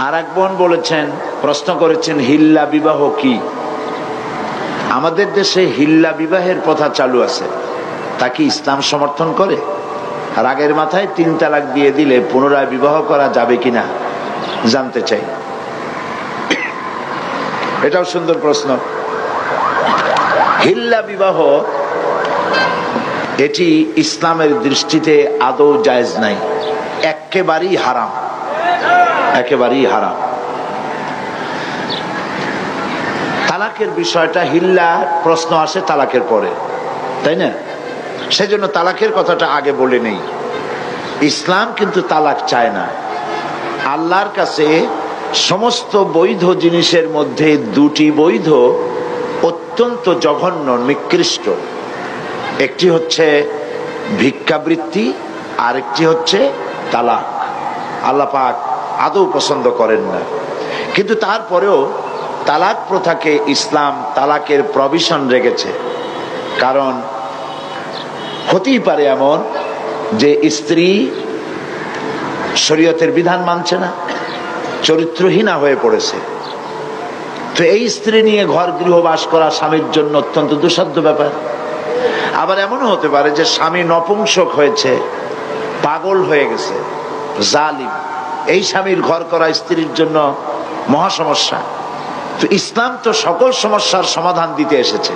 আর এক বোন বলেছেন, প্রশ্ন করেছেন, হিল্লা বিবাহ কি? আমাদের দেশে হিল্লা বিবাহের প্রথা চালু আছে, তা কি ইসলাম সমর্থন করে? রাগের মাথায় 3 তালাক দিয়ে দিলে পুনরায় বিবাহ করা যাবে কিনা জানতে চাই। এটাও সুন্দর প্রশ্ন। হিল্লা বিবাহ এটি ইসলামের দৃষ্টিতে আদৌ জায়েজ নাই, একেবারেই হারাম, একেবারেই হারাম। তালাকের বিষয়টা, হিল্লা প্রশ্ন আসে তালাকের পরে, তাই না? সেজন্য তালাকের কথাটা আগে বলে নেই। ইসলাম কিন্তু তালাক চায় না। আল্লাহর কাছে সমস্ত বৈধ জিনিসের মধ্যে 2টি বৈধ অত্যন্ত জঘন্য, নিকৃষ্ট। একটি হচ্ছে ভিক্ষাবৃত্তি, আরেকটি হচ্ছে তালাক। আল্লাহ পাক আদৌ পছন্দ করেন না। কিন্তু তারপরেও তালাক প্রথাকে ইসলাম তালাকের প্রভিশন রেখেছে। কারণ হতেই পারে এমন যে স্ত্রী শরীয়তের বিধান মানছে না, চরিত্রহীনা হয়ে পড়েছে। তো এই স্ত্রী নিয়ে ঘর গৃহবাস করা স্বামীর জন্য অত্যন্ত দুঃসাধ্য ব্যাপার। আবার এমনও হতে পারে যে স্বামী নপুংসক হয়েছে, পাগল হয়ে গেছে, জালিম। এই স্বামীর ঘর করা স্ত্রীর জন্য মহা সমস্যা। তো ইসলাম তো সকল সমস্যার সমাধান দিতে এসেছে,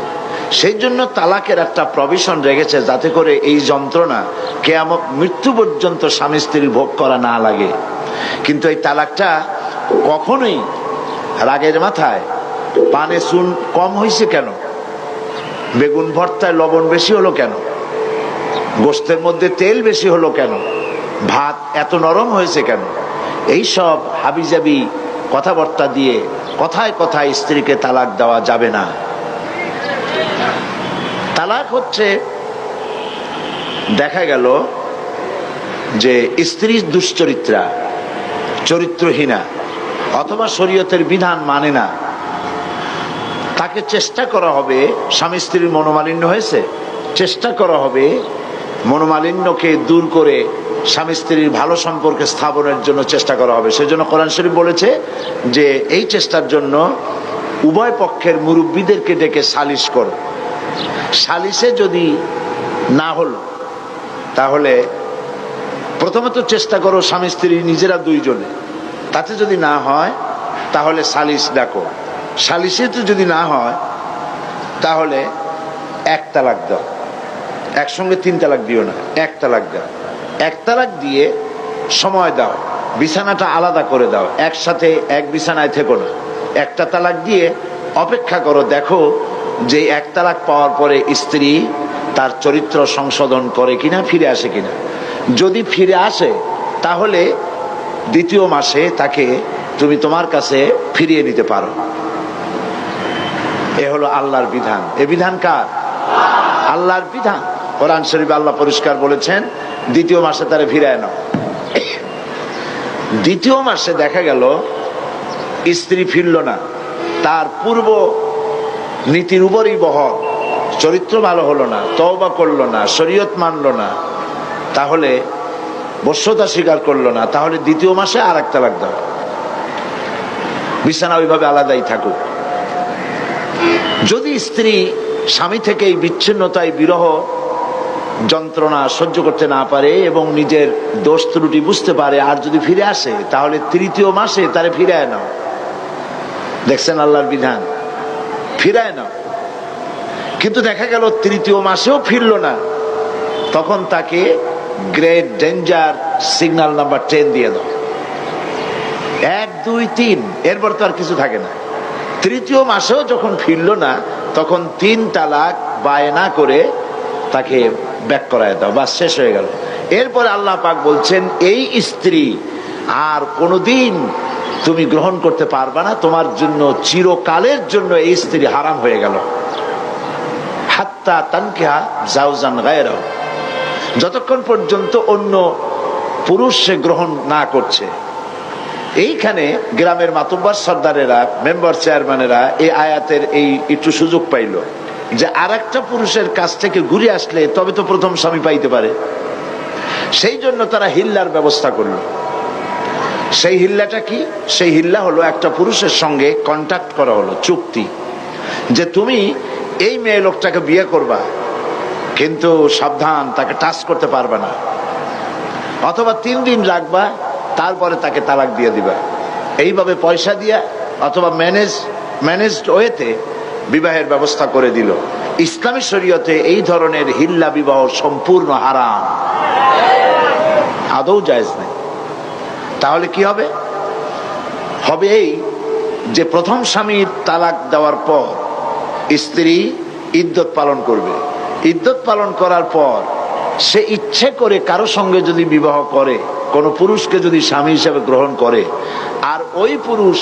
সেই জন্য তালাকের একটা প্রভিশন রেখেছে, যাতে করে এই যন্ত্রণা কিয়ামত মৃত্যু পর্যন্ত স্বামী স্ত্রী ভোগ করা না লাগে। কিন্তু এই তালাকটা কখনোই রাগের মাথায় পানে চুন কম হয়েছে কেন, বেগুন ভর্তায় লবণ বেশি হলো কেন, গোশতের মধ্যে তেল বেশি হলো কেন, ভাত এত নরম হয়েছে কেন, এই সব হাবিজাবি কথাবার্তা দিয়ে কথায় কথায় স্ত্রীকে তালাক দেওয়া যাবে না। তালাক হচ্ছে, দেখা গেল যে স্ত্রী দুশ্চরিত্রা, চরিত্রহীনা, অথবা শরীয়তের বিধান মানে না, তাকে চেষ্টা করা হবে, স্বামী স্ত্রীর মনোমালিন্য হয়েছে, চেষ্টা করা হবে মনোমালিন্যকে দূর করে স্বামী স্ত্রীর ভালো সম্পর্কে স্থাপনের জন্য চেষ্টা করা হবে। সেজন্য কোরআন শরীফ বলেছে যে এই চেষ্টার জন্য উভয় পক্ষের মুরব্বীদেরকে ডেকে সালিশ করো। সালিশে যদি না হলো, তাহলে প্রথমত চেষ্টা করো স্বামী স্ত্রী নিজেরা 2 জনে, তাতে যদি না হয় তাহলে সালিশ ডাকো। সালিশে তো যদি না হয় তাহলে 1 তালাক দাও, একসঙ্গে 3 তালাক দিও না, 1 তালাক দাও। 1 তালাক দিয়ে সময় দাও, বিছানাটা আলাদা করে দাও, একসাথে এক বিছানায় থেকো না। 1টা তালাক দিয়ে অপেক্ষা করো, দেখো যে 1 তালাক পাওয়ার পরে স্ত্রী তার চরিত্র সংশোধন করে কিনা, ফিরে আসে কিনা। যদি ফিরে আসে তাহলে 2য় মাসে তাকে তুমি তোমার কাছে ফিরিয়ে নিতে পারো। এ হলো আল্লাহর বিধান। এ বিধান কার? আল্লাহর বিধান। কোরআন শরীফে আল্লাহ পরিষ্কার বলেছেন 2য় মাসে তারে ফিরায় নাও। 2য় মাসে দেখা গেল স্ত্রী ফিরল না, তার পূর্ব নীতির উপরই বহর, চরিত্র ভালো হলো না, তওবা করলো না, শরীয়ত মানলো না, তাহলে বশ্যতা স্বীকার করলো না, তাহলে 2য় মাসে আর 1 তালাক দাও, বিছানা ওইভাবে আলাদাই থাকুক। যদি স্ত্রী স্বামী থেকে এই বিচ্ছিন্নতায়, বিরহ যন্ত্রণা সহ্য করতে না পারে এবং নিজের দোষ ত্রুটি বুঝতে পারে, আর যদি ফিরে আসে, তাহলে 3য় মাসে তারে ফিরায় নাও। দেখছেন আল্লাহর বিধান, ফিরায় নাও। কিন্তু দেখা গেল 3য় মাসেও ফিরল না, তখন তাকে গ্রেট ডেঞ্জার সিগন্যাল নাম্বার 10 দিয়ে দাও। 1, 2, 3, এরপর তো আর কিছু থাকে না। 3য় মাসেও যখন ফিরল না, তখন 3 তালাক বায়না করে তাকে ব্যাক করায় দাও, বাস শেষ হয়ে গেল। এরপরে আল্লাহ পাক বলছেন এই স্ত্রী আর কোনোদিন তুমি গ্রহণ করতে পারবা না, তোমার জন্য চিরকালের জন্য এই স্ত্রী হারাম হয়ে গেল। হাত্তা তানকিহা জাওজান গায়রাহু, যতক্ষণ পর্যন্ত অন্য পুরুষ সে গ্রহণ না করছে। এইখানে গ্রামের মাতব্বর সর্দারেরা, মেম্বার চেয়ারম্যানেরা এই আয়াতের এই একটু সুযোগ পাইল যে আর একটা পুরুষের কাছ থেকে ঘুরে আসলে তবে তো প্রথম স্বামী পাইতে পারে। সেই জন্য তারা হিল্লার ব্যবস্থা করলো। সেই হিল্লাটা কি? সেই হিল্লা হলো একটা পুরুষের সঙ্গে কন্ট্যাক্ট করা হলো, চুক্তি, যে তুমি এই মেয়ে লোকটাকে বিয়ে করবা, কিন্তু সাবধান, তাকে টাচ করতে পারবে না, অথবা 3 দিন রাখবা, তারপরে তাকে তালাক দিয়ে দিবা। এইভাবে পয়সা দিয়া অথবা ম্যানেজড ওয়েতে বিবাহের ব্যবস্থা করে দিল। ইসলামী শরীয়তে এই ধরনের হিল্লা বিবাহ সম্পূর্ণ হারাম, আদৌ জায়েজ নেই। তাহলে কি হবে? হবে এই যে প্রথম স্বামীর তালাক দেওয়ার পর স্ত্রী ইদ্যত পালন করবে। ইদ্যত পালন করার পর সে ইচ্ছে করে কারো সঙ্গে যদি বিবাহ করে, কোন পুরুষকে যদি স্বামী হিসেবে গ্রহণ করে, আর ওই পুরুষ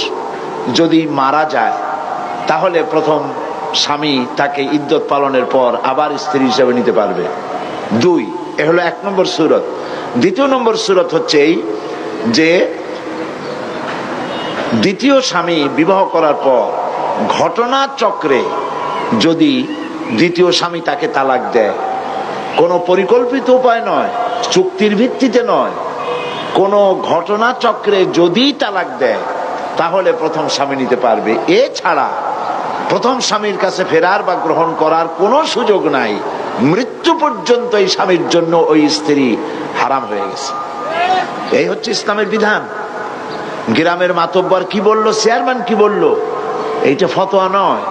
যদি মারা যায়, তাহলে প্রথম স্বামী তাকে ইদ্যত পালনের পর আবার স্ত্রী হিসেবে নিতে পারবে। 2, এ হলো 1 নম্বর সূরত। 2 নম্বর সূরত হচ্ছে এই যে দ্বিতীয় স্বামী বিবাহ করার পর ঘটনা চক্রে যদি দ্বিতীয় স্বামী তাকে তালাক দেয়, কোনো পরিকল্পিত উপায় নয়, চুক্তির ভিত্তিতে নয়, কোনো ঘটনা চক্রে যদি তালাক দেয়, তাহলে প্রথম স্বামী নিতে পারবে। এছাড়া প্রথম স্বামীর কাছে ফেরার বা গ্রহণ করার কোনো সুযোগ নাই। মৃত্যু পর্যন্ত এই স্বামীর জন্য ওই স্ত্রী হারাম হয়ে গেছে। এই হচ্ছে ইসলামের বিধান। গ্রামের মাতব্বর কি বললো, চেয়ারম্যান কি বললো, এইটা ফতোয়া নয়,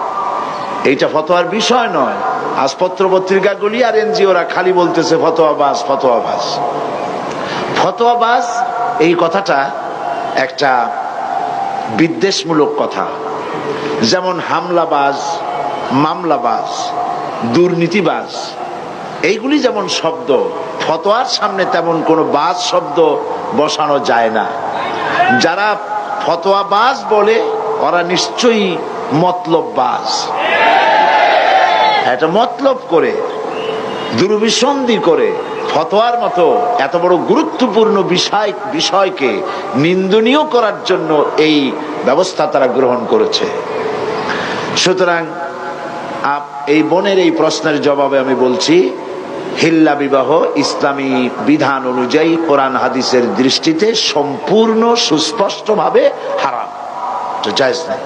এইটা ফতোয়ার বিষয় নয়। আজ পত্র পত্রিকাগুলি আর এনজিওরা খালি বলতেছে ফতোয়াবাজ, ফতোয়াবাজ, ফতোয়াবাজ। এই কথাটা একটা বিদ্বেষমূলক কথা। যেমন হামলাবাজ, মামলাবাজ, দুর্নীতিবাজ, এইগুলি যেমন শব্দ, ফতোয়ার সামনে তেমন কোনো বাজ শব্দ বসানো যায় না। যারা ফতোয়াবাজ বলে ওরা নিশ্চয়ই মতলববাজ। এটা মতলব করে, দুর্বিসন্ধি করে ফতোয়ার মতো এত বড় গুরুত্বপূর্ণ বিষয়কে নিন্দনীয় করার জন্য এই ব্যবস্থা তারা গ্রহণ করেছে। সুতরাং এই বোনের এই প্রশ্নের জবাবে আমি বলছি, হিল্লা বিবাহ ইসলামী বিধান অনুযায়ী কোরআন হাদিসের দৃষ্টিতে সম্পূর্ণ সুস্পষ্টভাবে হারাম, তো জায়েজ নাই।